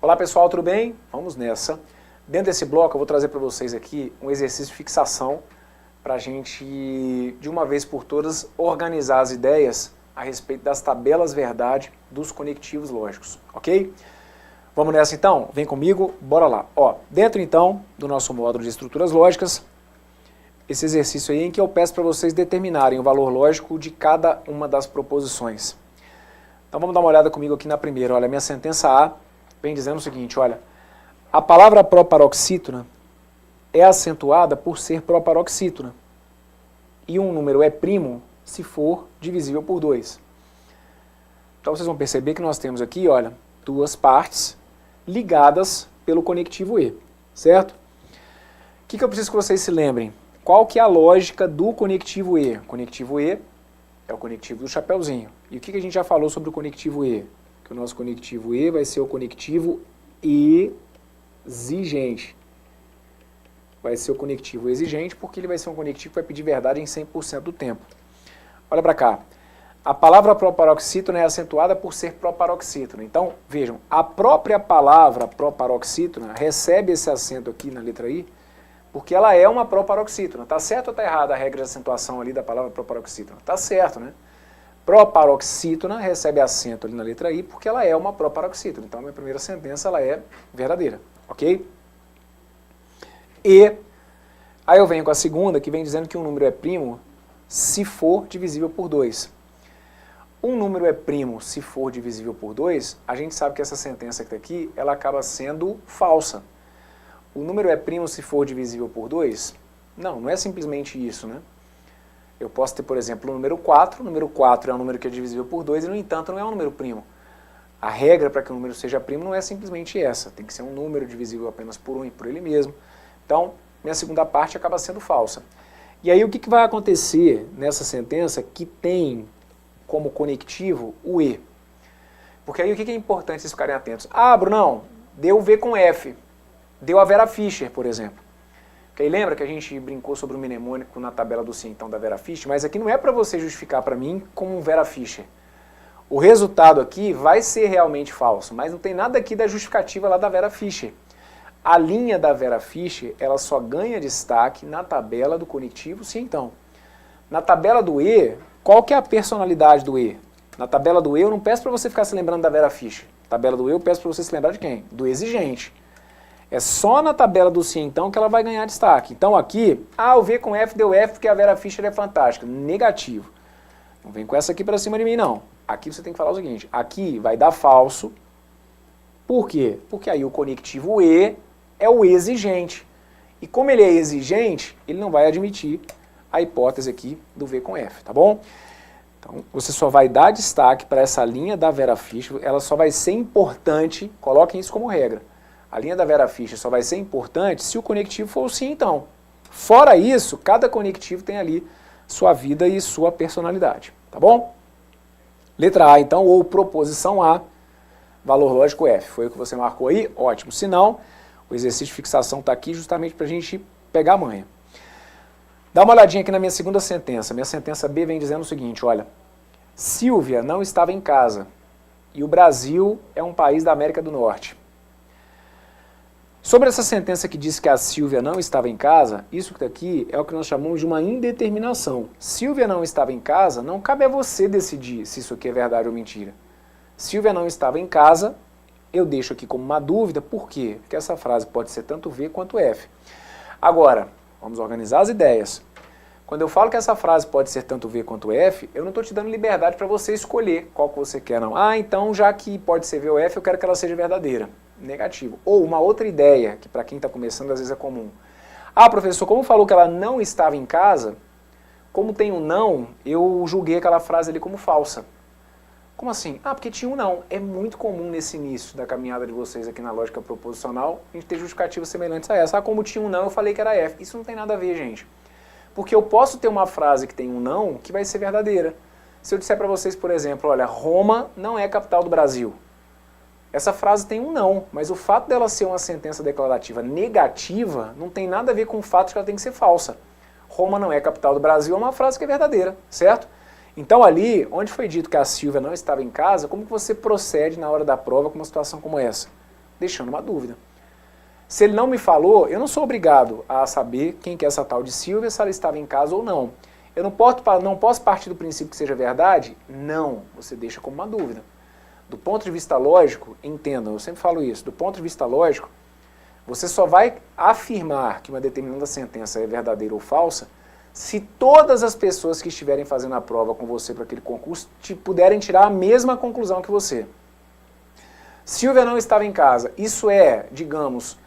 Olá pessoal, tudo bem? Vamos nessa. Dentro desse bloco eu vou trazer para vocês aqui um exercício de fixação para a gente, de uma vez por todas, organizar as ideias a respeito das tabelas verdade dos conectivos lógicos, ok? Vamos nessa então? Vem comigo, bora lá. Ó, dentro então do nosso módulo de estruturas lógicas, esse exercício aí em que eu peço para vocês determinarem o valor lógico de cada uma das proposições. Então vamos dar uma olhada comigo aqui na primeira. Olha, minha sentença A vem dizendo o seguinte, olha, a palavra proparoxítona é acentuada por ser proparoxítona e um número é primo se for divisível por 2. Então vocês vão perceber que nós temos aqui, olha, duas partes ligadas pelo conectivo E, certo? O que eu preciso que vocês se lembrem? Qual que é a lógica do conectivo E? O conectivo E é o conectivo do chapeuzinho. E o que a gente já falou sobre o conectivo E? Que o nosso conectivo E vai ser o conectivo exigente. Vai ser o conectivo exigente porque ele vai ser um conectivo que vai pedir verdade em 100% do tempo. Olha para cá. A palavra proparoxítona é acentuada por ser proparoxítona. Então, vejam, a própria palavra proparoxítona recebe esse acento aqui na letra I porque ela é uma proparoxítona. Tá certo ou tá errada a regra de acentuação ali da palavra proparoxítona? Tá certo, né? Proparoxítona recebe acento ali na letra I porque ela é uma proparoxítona. Então, a minha primeira sentença ela é verdadeira, ok? E aí eu venho com a segunda, que vem dizendo que um número é primo se for divisível por 2. Um número é primo se for divisível por 2, a gente sabe que essa sentença que está aqui, ela acaba sendo falsa. O número é primo se for divisível por 2? Não é simplesmente isso, né? Eu posso ter, por exemplo, o número 4 é um número que é divisível por 2 e, no entanto, não é um número primo. A regra para que um número seja primo não é simplesmente essa, tem que ser um número divisível apenas por 1 e por ele mesmo. Então, minha segunda parte acaba sendo falsa. E aí o que vai acontecer nessa sentença que tem como conectivo o E? Porque aí o que é importante vocês ficarem atentos? Ah, Brunão, deu V com F, deu a Vera Fischer, por exemplo. Porque aí lembra que a gente brincou sobre o mnemônico na tabela do cientão da Vera Fischer, mas aqui não é para você justificar para mim como um Vera Fischer. O resultado aqui vai ser realmente falso, mas não tem nada aqui da justificativa lá da Vera Fischer. A linha da Vera Fischer, ela só ganha destaque na tabela do conectivo cientão. Na tabela do E, qual que é a personalidade do E? Na tabela do E eu não peço para você ficar se lembrando da Vera Fischer. Na tabela do E eu peço para você se lembrar de quem? Do exigente. É só na tabela do cientão que ela vai ganhar destaque. Então aqui, o V com F deu F porque a Vera Fischer é fantástica. Negativo. Não vem com essa aqui para cima de mim, não. Aqui você tem que falar o seguinte, aqui vai dar falso. Por quê? Porque aí o conectivo E é o exigente. E como ele é exigente, ele não vai admitir a hipótese aqui do V com F, tá bom? Então, você só vai dar destaque para essa linha da Vera Fischer, ela só vai ser importante, coloquem isso como regra. A linha da Vera Fischer só vai ser importante se o conectivo for o sim, então. Fora isso, cada conectivo tem ali sua vida e sua personalidade, tá bom? Letra A, então, ou proposição A, valor lógico F. Foi o que você marcou aí? Ótimo. Se não, o exercício de fixação está aqui justamente para a gente pegar a manha. Dá uma olhadinha aqui na minha segunda sentença. Minha sentença B vem dizendo o seguinte, olha, Silvia não estava em casa e o Brasil é um país da América do Norte. Sobre essa sentença que diz que a Silvia não estava em casa, isso aqui é o que nós chamamos de uma indeterminação. Silvia não estava em casa, não cabe a você decidir se isso aqui é verdade ou mentira. Silvia não estava em casa, eu deixo aqui como uma dúvida, por quê? Porque essa frase pode ser tanto V quanto F. Agora, vamos organizar as ideias. Quando eu falo que essa frase pode ser tanto V quanto F, eu não estou te dando liberdade para você escolher qual que você quer, não. Então já que pode ser V ou F, eu quero que ela seja verdadeira. Negativo. Ou uma outra ideia, que para quem está começando às vezes é comum. Professor, como falou que ela não estava em casa, como tem um não, eu julguei aquela frase ali como falsa. Como assim? Porque tinha um não. É muito comum nesse início da caminhada de vocês aqui na lógica proposicional, a gente ter justificativas semelhantes a essa. Como tinha um não, eu falei que era F. Isso não tem nada a ver, gente. Porque eu posso ter uma frase que tem um não, que vai ser verdadeira. Se eu disser para vocês, por exemplo, olha, Roma não é a capital do Brasil. Essa frase tem um não, mas o fato dela ser uma sentença declarativa negativa não tem nada a ver com o fato de que ela tem que ser falsa. Roma não é a capital do Brasil é uma frase que é verdadeira, certo? Então ali, onde foi dito que a Silvia não estava em casa, como que você procede na hora da prova com uma situação como essa? deixando uma dúvida. Se ele não me falou, eu não sou obrigado a saber quem que é essa tal de Silvia, se ela estava em casa ou não. Eu não posso partir do princípio que seja verdade? Não, você deixa como uma dúvida. Do ponto de vista lógico, entendam, eu sempre falo isso, do ponto de vista lógico, você só vai afirmar que uma determinada sentença é verdadeira ou falsa se todas as pessoas que estiverem fazendo a prova com você para aquele concurso puderem tirar a mesma conclusão que você. Silvia não estava em casa, isso é, digamos,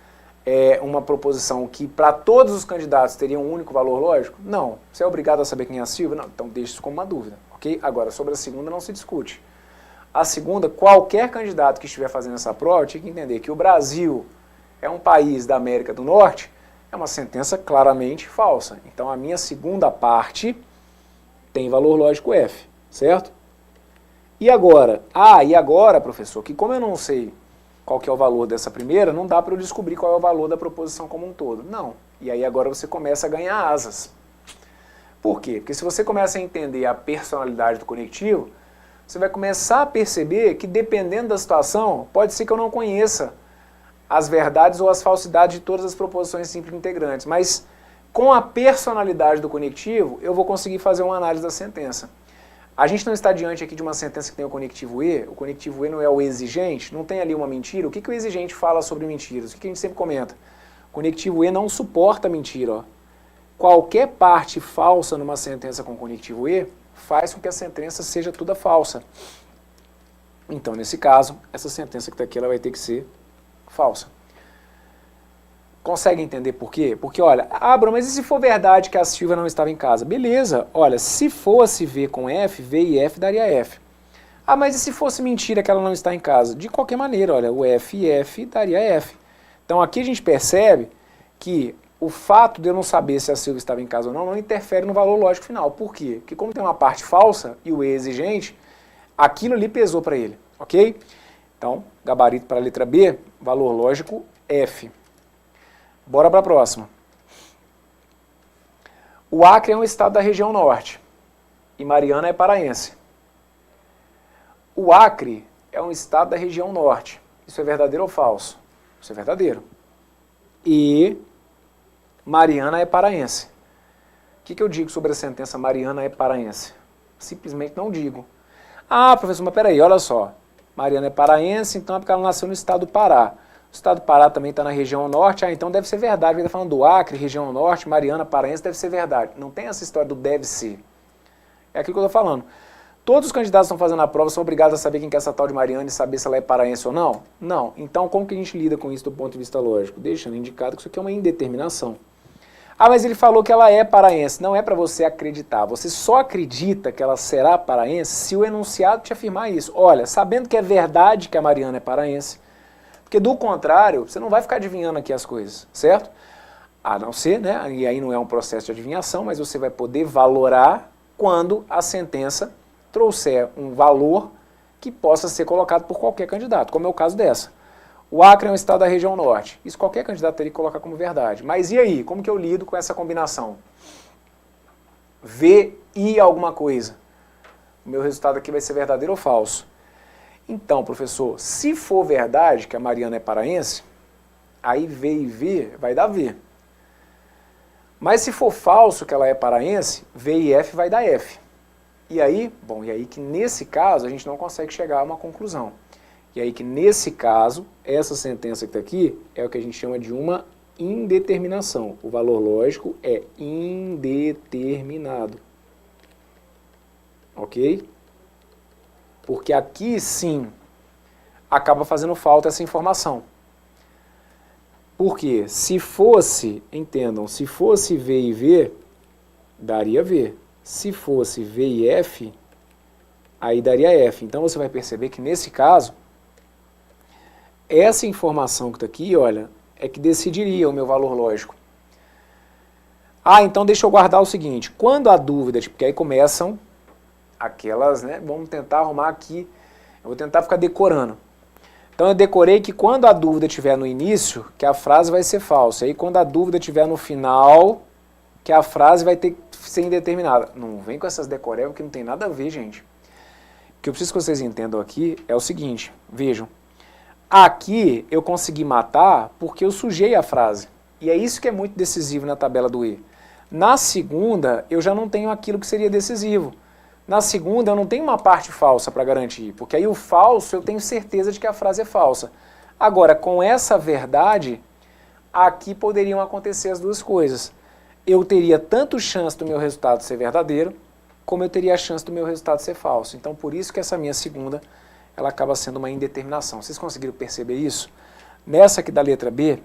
uma proposição que para todos os candidatos teria um único valor lógico? Não. Você é obrigado a saber quem é a Silvia? Não. Então deixe isso como uma dúvida, ok? Agora, sobre a segunda não se discute. A segunda, qualquer candidato que estiver fazendo essa prova tinha que entender que o Brasil é um país da América do Norte, é uma sentença claramente falsa. Então a minha segunda parte tem valor lógico F, certo? E agora? E agora, professor, que como eu não sei qual que é o valor dessa primeira, não dá para eu descobrir qual é o valor da proposição como um todo. Não. E aí agora você começa a ganhar asas. Por quê? Porque se você começa a entender a personalidade do conectivo, você vai começar a perceber que dependendo da situação, pode ser que eu não conheça as verdades ou as falsidades de todas as proposições simples integrantes, mas com a personalidade do conectivo, eu vou conseguir fazer uma análise da sentença. A gente não está diante aqui de uma sentença que tem o conectivo E não é o exigente, não tem ali uma mentira. O que o exigente fala sobre mentiras? O que a gente sempre comenta? O conectivo E não suporta mentira. Ó. Qualquer parte falsa numa sentença com conectivo E faz com que a sentença seja toda falsa. Então, nesse caso, essa sentença que está aqui ela vai ter que ser falsa. Consegue entender por quê? Porque, olha, Bruno, mas e se for verdade que a Silvia não estava em casa? Beleza, olha, se fosse V com F, V e F daria F. Mas e se fosse mentira que ela não está em casa? De qualquer maneira, olha, o F e F daria F. Então aqui a gente percebe que o fato de eu não saber se a Silvia estava em casa ou não interfere no valor lógico final. Por quê? Porque como tem uma parte falsa e o E exigente, aquilo ali pesou para ele, ok? Então, gabarito para a letra B, valor lógico F. Bora para a próxima. O Acre é um estado da região norte e Mariana é paraense. O Acre é um estado da região norte. Isso é verdadeiro ou falso? Isso é verdadeiro. E Mariana é paraense. O que eu digo sobre a sentença Mariana é paraense? Simplesmente não digo. Professor, mas peraí, olha só. Mariana é paraense, então é porque ela nasceu no estado do Pará. O estado do Pará também está na região norte, então deve ser verdade. Ele está falando do Acre, região norte, Mariana, paraense, deve ser verdade. Não tem essa história do deve ser. É aquilo que eu estou falando. Todos os candidatos que estão fazendo a prova são obrigados a saber quem que é essa tal de Mariana e saber se ela é paraense ou não? Não. Então como que a gente lida com isso do ponto de vista lógico? Deixando indicado que isso aqui é uma indeterminação. Mas ele falou que ela é paraense. Não é para você acreditar. Você só acredita que ela será paraense se o enunciado te afirmar isso. Olha, sabendo que é verdade que a Mariana é paraense, porque do contrário, você não vai ficar adivinhando aqui as coisas, certo? A não ser, né? E aí não é um processo de adivinhação, mas você vai poder valorar quando a sentença trouxer um valor que possa ser colocado por qualquer candidato, como é o caso dessa. O Acre é um estado da região norte. Isso qualquer candidato teria que colocar como verdade. Mas e aí? Como que eu lido com essa combinação? V e alguma coisa. O meu resultado aqui vai ser verdadeiro ou falso? Então, professor, se for verdade que a Mariana é paraense, aí V e V vai dar V. Mas se for falso que ela é paraense, V e F vai dar F. E aí, que nesse caso a gente não consegue chegar a uma conclusão. E aí que nesse caso, essa sentença que está aqui é o que a gente chama de uma indeterminação. O valor lógico é indeterminado. Ok? Porque aqui sim acaba fazendo falta essa informação. Porque se fosse, entendam, se fosse V e V, daria V. Se fosse V e F, aí daria F. Então você vai perceber que nesse caso, essa informação que está aqui, olha, é que decidiria o meu valor lógico. Então deixa eu guardar o seguinte, quando há dúvida, porque aí começam aquelas, né, vamos tentar arrumar aqui, eu vou tentar ficar decorando. Então eu decorei que quando a dúvida estiver no início, que a frase vai ser falsa, aí quando a dúvida estiver no final, que a frase vai ter que ser indeterminada. Não vem com essas decorebas que não tem nada a ver, gente. O que eu preciso que vocês entendam aqui é o seguinte, vejam, Aqui eu consegui matar porque eu sujei a frase. E é isso que é muito decisivo na tabela do E. Na segunda, eu já não tenho aquilo que seria decisivo. Na segunda, eu não tenho uma parte falsa para garantir, porque aí o falso eu tenho certeza de que a frase é falsa. Agora, com essa verdade, aqui poderiam acontecer as duas coisas. Eu teria tanto chance do meu resultado ser verdadeiro, como eu teria a chance do meu resultado ser falso. Então, por isso que essa minha segunda, ela acaba sendo uma indeterminação. Vocês conseguiram perceber isso? Nessa aqui da letra B,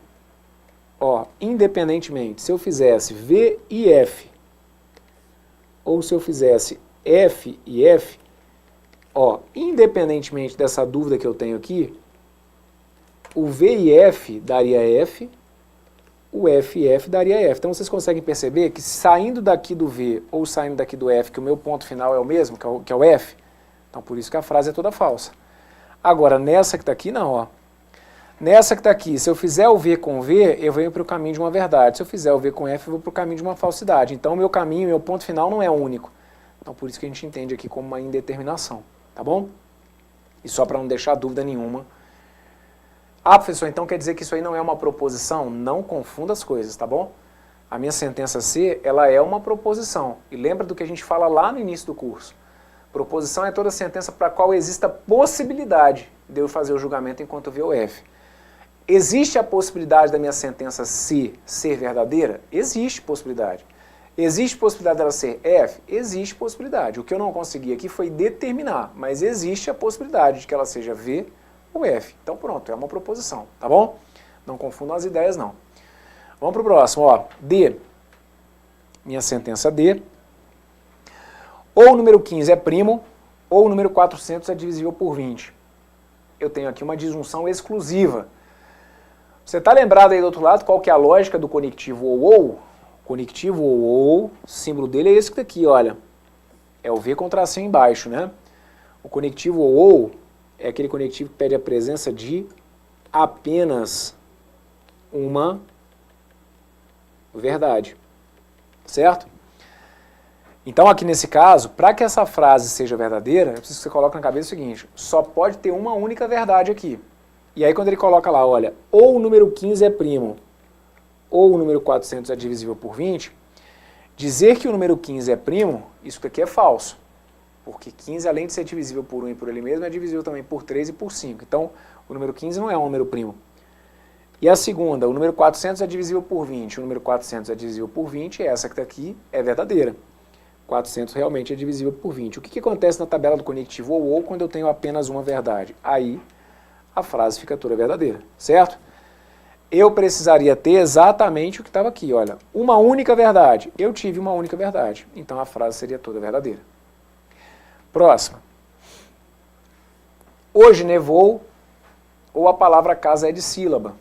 ó, independentemente, se eu fizesse V e F, ou se eu fizesse F e F, ó, independentemente dessa dúvida que eu tenho aqui, o V e F daria F, o F e F daria F. Então vocês conseguem perceber que saindo daqui do V ou saindo daqui do F, que o meu ponto final é o mesmo, que é o F, então por isso que a frase é toda falsa. Agora, nessa que está aqui, não, ó. Nessa que está aqui, se eu fizer o V com V, eu venho para o caminho de uma verdade. Se eu fizer o V com F, eu vou para o caminho de uma falsidade. Então, o meu caminho, meu ponto final não é único. Então, por isso que a gente entende aqui como uma indeterminação, tá bom? E só para não deixar dúvida nenhuma. Ah, professor, então quer dizer que isso aí não é uma proposição? Não confunda as coisas, tá bom? A minha sentença C, ela é uma proposição. E lembra do que a gente fala lá no início do curso. Proposição é toda sentença para a qual exista possibilidade de eu fazer o julgamento enquanto eu ver o F. Existe a possibilidade da minha sentença C ser verdadeira? Existe possibilidade. Existe possibilidade dela ser F? Existe possibilidade. O que eu não consegui aqui foi determinar, mas existe a possibilidade de que ela seja V ou F. Então pronto, é uma proposição, tá bom? Não confundam as ideias não. Vamos para o próximo, ó. D. Minha sentença D. Ou o número 15 é primo, ou o número 400 é divisível por 20. Eu tenho aqui uma disjunção exclusiva. Você está lembrado aí do outro lado qual que é a lógica do conectivo ou? Conectivo ou, o símbolo dele é esse aqui, olha. É o V com tracinho embaixo, né? O conectivo ou é aquele conectivo que pede a presença de apenas uma verdade. Certo? Então, aqui nesse caso, para que essa frase seja verdadeira, eu preciso que você coloque na cabeça o seguinte, só pode ter uma única verdade aqui. E aí quando ele coloca lá, olha, ou o número 15 é primo, ou o número 400 é divisível por 20, dizer que o número 15 é primo, isso daqui é falso. Porque 15, além de ser divisível por 1 e por ele mesmo, é divisível também por 3 e por 5. Então, o número 15 não é um número primo. E a segunda, o número 400 é divisível por 20, o número 400 é divisível por 20, e essa que está aqui é verdadeira. 400 realmente é divisível por 20. O que acontece na tabela do conectivo ou quando eu tenho apenas uma verdade? Aí a frase fica toda verdadeira, certo? Eu precisaria ter exatamente o que estava aqui, olha, uma única verdade. Eu tive uma única verdade, então a frase seria toda verdadeira. Próxima. Hoje nevou, ou a palavra casa é de sílaba.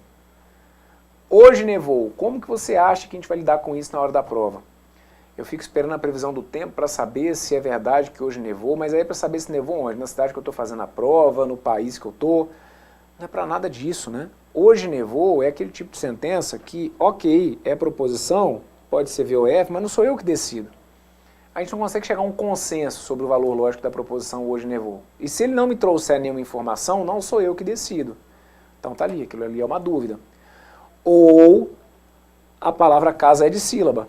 Hoje nevou, como que você acha que a gente vai lidar com isso na hora da prova? Eu fico esperando a previsão do tempo para saber se é verdade que hoje nevou, mas aí é para saber se nevou onde? Na cidade que eu estou fazendo a prova, no país que eu estou. Não é para nada disso, né? Hoje nevou é aquele tipo de sentença que, ok, é proposição, pode ser V ou F, mas não sou eu que decido. A gente não consegue chegar a um consenso sobre o valor lógico da proposição hoje nevou. E se ele não me trouxer nenhuma informação, não sou eu que decido. Então tá ali, aquilo ali é uma dúvida. Ou a palavra casa é de sílaba.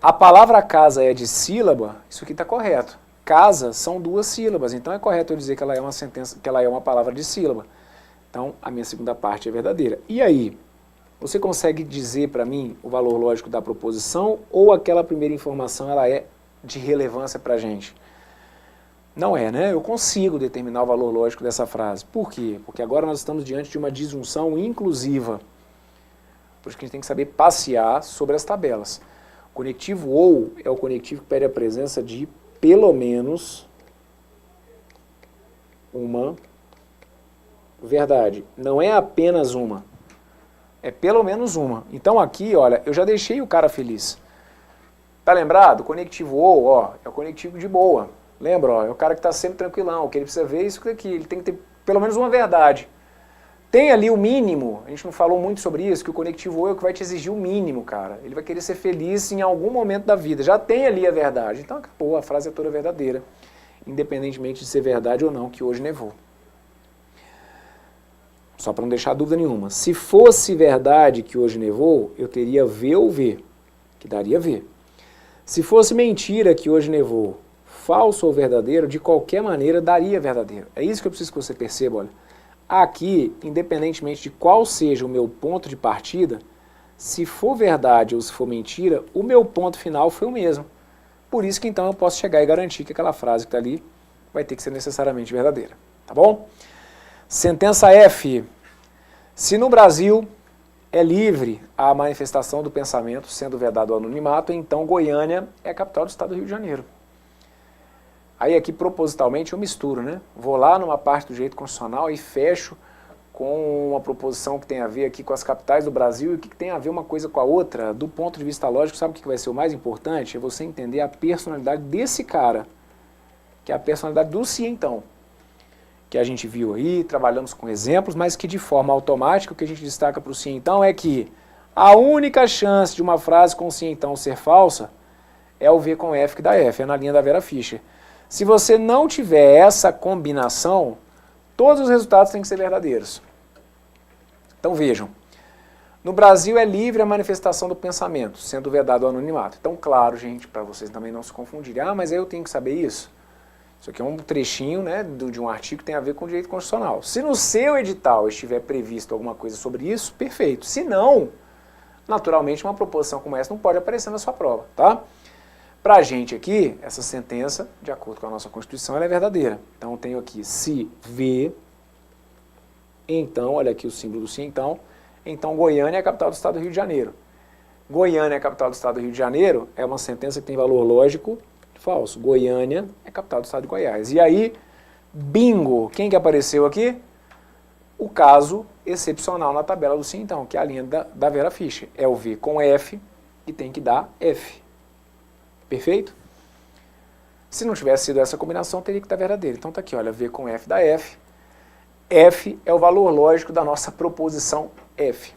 A palavra casa é de sílaba, isso aqui está correto. Casa são duas sílabas, então é correto eu dizer que ela é uma sentença, que ela é uma palavra de sílaba. Então, a minha segunda parte é verdadeira. E aí, você consegue dizer para mim o valor lógico da proposição ou aquela primeira informação ela é de relevância para a gente? Não é, né? Eu consigo determinar o valor lógico dessa frase. Por quê? Porque agora nós estamos diante de uma disjunção inclusiva. Por isso que a gente tem que saber passear sobre as tabelas. O conectivo ou é o conectivo que pede a presença de pelo menos uma verdade. Não é apenas uma. É pelo menos uma. Então aqui, olha, eu já deixei o cara feliz. Tá lembrado? O conectivo ou, ó, é o conectivo de boa. Lembra, ó, é o cara que está sempre tranquilão. O que ele precisa ver é isso aqui. Ele tem que ter pelo menos uma verdade. Tem ali o mínimo, a gente não falou muito sobre isso, que o conectivo ou é o que vai te exigir o mínimo, cara. Ele vai querer ser feliz em algum momento da vida. Já tem ali a verdade. Então acabou, a frase é toda verdadeira. Independentemente de ser verdade ou não, que hoje nevou. Só para não deixar dúvida nenhuma. Se fosse verdade que hoje nevou, eu teria V ou V, que daria V. Se fosse mentira que hoje nevou, falso ou verdadeiro, de qualquer maneira daria verdadeiro. É isso que eu preciso que você perceba, olha. Aqui, independentemente de qual seja o meu ponto de partida, se for verdade ou se for mentira, o meu ponto final foi o mesmo. Por isso que então eu posso chegar e garantir que aquela frase que está ali vai ter que ser necessariamente verdadeira. Tá bom? Sentença F. Se no Brasil é livre a manifestação do pensamento, sendo vedado o anonimato, então Goiânia é a capital do estado do Rio de Janeiro. Aí aqui propositalmente eu misturo, né? Vou lá numa parte do direito constitucional e fecho com uma proposição que tem a ver aqui com as capitais do Brasil e o que tem a ver uma coisa com a outra. Do ponto de vista lógico, sabe o que vai ser o mais importante? É você entender a personalidade desse cara, que é a personalidade do cientão, que a gente viu aí, trabalhamos com exemplos, mas que de forma automática o que a gente destaca para o cientão é que a única chance de uma frase com cientão ser falsa é o V com F que dá F, é na linha da Vera Fischer. Se você não tiver essa combinação, todos os resultados têm que ser verdadeiros. Então vejam, no Brasil é livre a manifestação do pensamento, sendo vedado o anonimato. Então claro, gente, para vocês também não se confundirem, mas aí eu tenho que saber isso. Isso aqui é um trechinho, né, de um artigo que tem a ver com direito constitucional. Se no seu edital estiver previsto alguma coisa sobre isso, perfeito. Se não, naturalmente uma proposição como essa não pode aparecer na sua prova, tá? Pra gente aqui, essa sentença, de acordo com a nossa Constituição, ela é verdadeira. Então eu tenho aqui se V, então, olha aqui o símbolo do se então Goiânia é a capital do estado do Rio de Janeiro. Goiânia é a capital do estado do Rio de Janeiro é uma sentença que tem valor lógico falso. Goiânia é a capital do estado de Goiás. E aí, bingo, quem que apareceu aqui? O caso excepcional na tabela do sim, então, que é a linha da Vera Fischer. É o V com F e tem que dar F. Perfeito? Se não tivesse sido essa combinação, teria que estar verdadeiro. Então tá aqui, olha, V com F dá F. F é o valor lógico da nossa proposição F.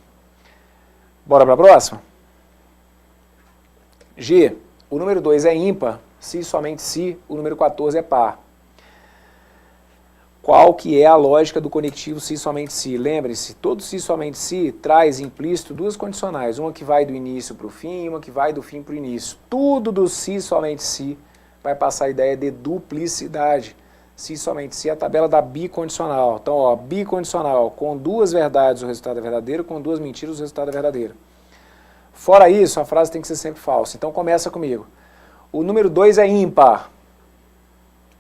Bora para a próxima? G. O número 2 é ímpar, se e somente se o número 14 é par. Qual que é a lógica do conectivo se e somente se? Lembre-se, todo se e somente se traz implícito duas condicionais, uma que vai do início para o fim e uma que vai do fim para o início. Tudo do se e somente se vai passar a ideia de duplicidade. Se e somente se é a tabela da bicondicional. Então, ó, bicondicional, com duas verdades o resultado é verdadeiro, com duas mentiras o resultado é verdadeiro. Fora isso, a frase tem que ser sempre falsa. Então começa comigo. O número 2 é ímpar.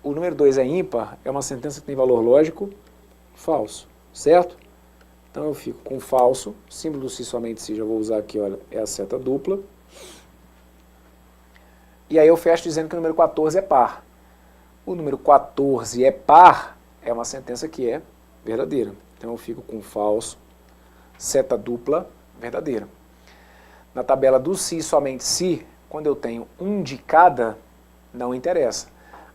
O número 2 é ímpar, é uma sentença que tem valor lógico falso, certo? Então eu fico com falso, símbolo do se somente se, já vou usar aqui, olha, é a seta dupla. E aí eu fecho dizendo que o número 14 é par. O número 14 é par, é uma sentença que é verdadeira. Então eu fico com falso, seta dupla, verdadeira. Na tabela do se somente se, quando eu tenho um de cada, não interessa.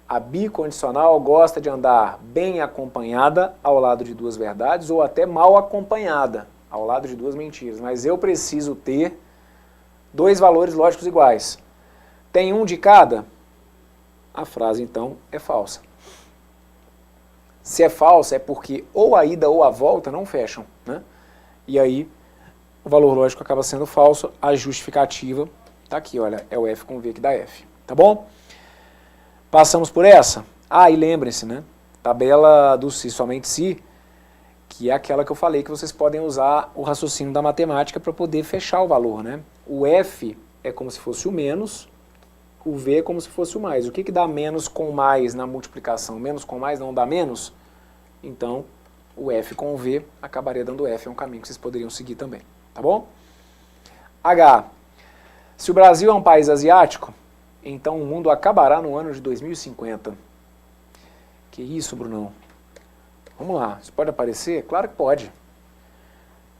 A bicondicional gosta de andar bem acompanhada ao lado de duas verdades ou até mal acompanhada ao lado de duas mentiras. Mas eu preciso ter dois valores lógicos iguais. Tem um de cada? A frase então é falsa. Se é falsa é porque ou a ida ou a volta não fecham, né? E aí o valor lógico acaba sendo falso, a justificativa tá aqui, olha, é o F com V que dá F, tá bom? Passamos por essa? Ah, e lembrem-se, né? Tabela do se somente se, que é aquela que eu falei que vocês podem usar o raciocínio da matemática para poder fechar o valor, né? O F é como se fosse o menos, o V é como se fosse o mais. O que dá menos com mais na multiplicação? Menos com mais não dá menos? Então, o F com o V acabaria dando F, é um caminho que vocês poderiam seguir também, tá bom? H. Se o Brasil é um país asiático, então o mundo acabará no ano de 2050. Que isso, Brunão? Vamos lá, isso pode aparecer? Claro que pode.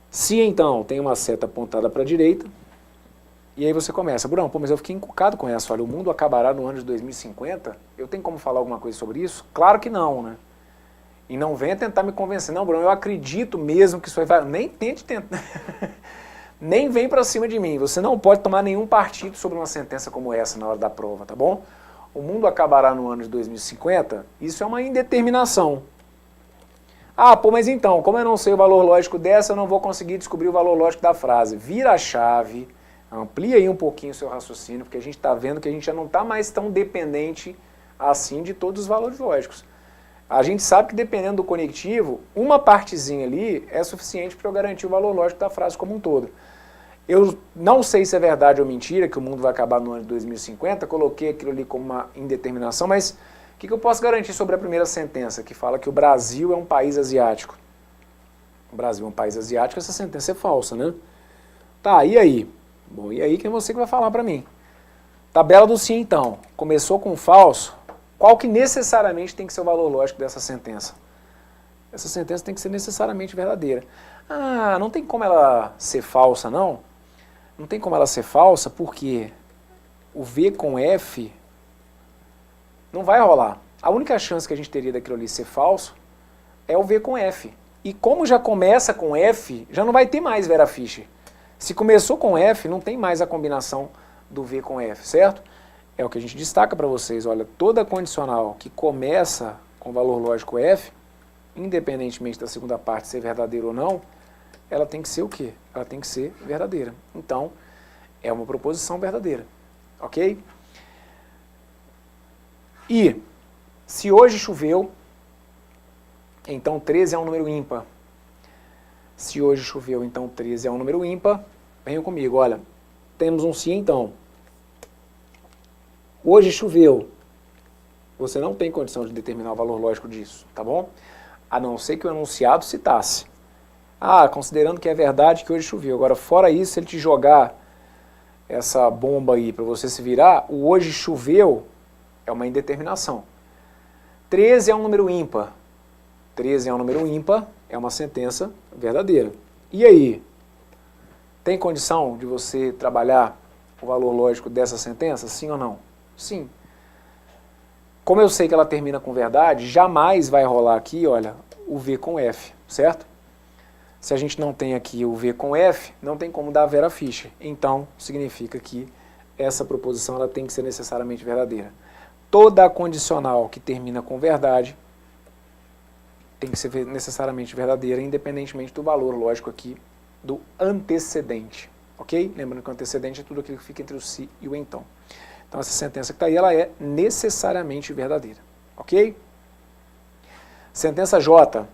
Se então tem uma seta apontada para a direita, e aí você começa, Brunão, pô, mas eu fiquei encucado com essa, olha, o mundo acabará no ano de 2050? Eu tenho como falar alguma coisa sobre isso? Claro que não, né? E não venha tentar me convencer, não, Brunão, eu acredito mesmo que isso vai... Nem tente tentar... Nem vem para cima de mim, você não pode tomar nenhum partido sobre uma sentença como essa na hora da prova, tá bom? O mundo acabará no ano de 2050, isso é uma indeterminação. Ah, pô, mas então, como eu não sei o valor lógico dessa, eu não vou conseguir descobrir o valor lógico da frase. Vira a chave, amplia aí um pouquinho o seu raciocínio, porque a gente está vendo que a gente já não está mais tão dependente assim de todos os valores lógicos. A gente sabe que dependendo do conectivo, uma partezinha ali é suficiente para eu garantir o valor lógico da frase como um todo. Eu não sei se é verdade ou mentira que o mundo vai acabar no ano de 2050, coloquei aquilo ali como uma indeterminação, mas o que eu posso garantir sobre a primeira sentença, que fala que o Brasil é um país asiático? O Brasil é um país asiático, essa sentença é falsa, né? Tá, e aí? Bom, e aí que é você que vai falar para mim. Tabela do sim, então. Começou com falso. Qual que necessariamente tem que ser o valor lógico dessa sentença? Essa sentença tem que ser necessariamente verdadeira. Ah, não tem como ela ser falsa, não? Não tem como ela ser falsa porque o V com F não vai rolar. A única chance que a gente teria daquilo ali ser falso é o V com F. E como já começa com F, já não vai ter mais Vera Fischer. Se começou com F, não tem mais a combinação do V com F, certo? É o que a gente destaca para vocês. Olha, toda condicional que começa com valor lógico F, independentemente da segunda parte ser verdadeira ou não, ela tem que ser o quê? Ela tem que ser verdadeira. Então, é uma proposição verdadeira. Ok? E, se hoje choveu, então 13 é um número ímpar. Se hoje choveu, então 13 é um número ímpar. Venham comigo, olha. Temos um se então. Hoje choveu. Você não tem condição de determinar o valor lógico disso, tá bom? A não ser que o enunciado citasse. Ah, considerando que é verdade que hoje choveu. Agora, fora isso, se ele te jogar essa bomba aí para você se virar, o hoje choveu é uma indeterminação. 13 é um número ímpar. 13 é um número ímpar, é uma sentença verdadeira. E aí? Tem condição de você trabalhar o valor lógico dessa sentença? Sim ou não? Sim. Como eu sei que ela termina com verdade, jamais vai rolar aqui, olha, o V com F, certo? Se a gente não tem aqui o V com F, não tem como dar a Vera Fischer. Então, significa que essa proposição ela tem que ser necessariamente verdadeira. Toda condicional que termina com verdade tem que ser necessariamente verdadeira, independentemente do valor lógico aqui do antecedente. Ok? Lembrando que o antecedente é tudo aquilo que fica entre o se e o então. Então, essa sentença que está aí, ela é necessariamente verdadeira. Ok? Sentença J.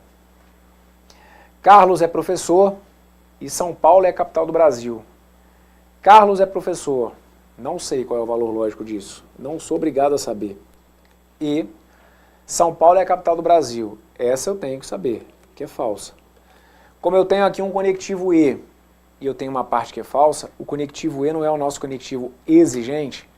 Carlos é professor e São Paulo é a capital do Brasil. Carlos é professor. Não sei qual é o valor lógico disso. Não sou obrigado a saber. E São Paulo é a capital do Brasil. Essa eu tenho que saber, que é falsa. Como eu tenho aqui um conectivo E e eu tenho uma parte que é falsa, o conectivo E não é o nosso conectivo exigente.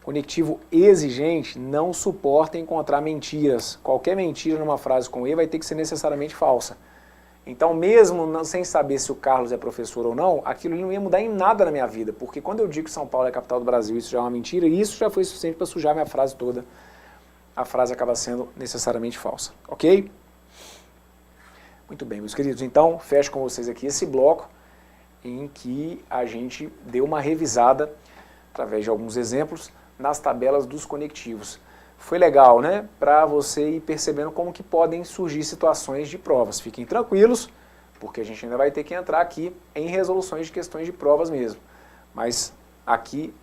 O conectivo exigente não suporta encontrar mentiras. Qualquer mentira numa frase com E vai ter que ser necessariamente falsa. Então, mesmo sem saber se o Carlos é professor ou não, aquilo não ia mudar em nada na minha vida, porque quando eu digo que São Paulo é a capital do Brasil, isso já é uma mentira, e isso já foi suficiente para sujar minha frase toda. A frase acaba sendo necessariamente falsa, ok? Muito bem, meus queridos, então, fecho com vocês aqui esse bloco em que a gente deu uma revisada, através de alguns exemplos, nas tabelas dos conectivos. Foi legal, né? Para você ir percebendo como que podem surgir situações de provas. Fiquem tranquilos, porque a gente ainda vai ter que entrar aqui em resoluções de questões de provas mesmo. Mas aqui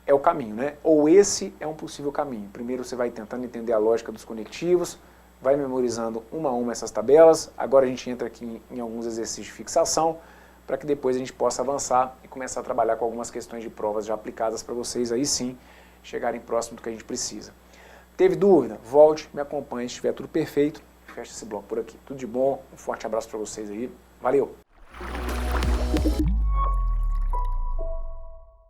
é o caminho, né? Ou esse é um possível caminho. Primeiro você vai tentando entender a lógica dos conectivos, vai memorizando uma a uma essas tabelas. Agora a gente entra aqui em alguns exercícios de fixação, para que depois a gente possa avançar e começar a trabalhar com algumas questões de provas já aplicadas para vocês aí sim chegarem próximo do que a gente precisa. Teve dúvida? Volte, me acompanhe, se estiver tudo perfeito, fecha esse bloco por aqui. Tudo de bom, um forte abraço para vocês aí, valeu!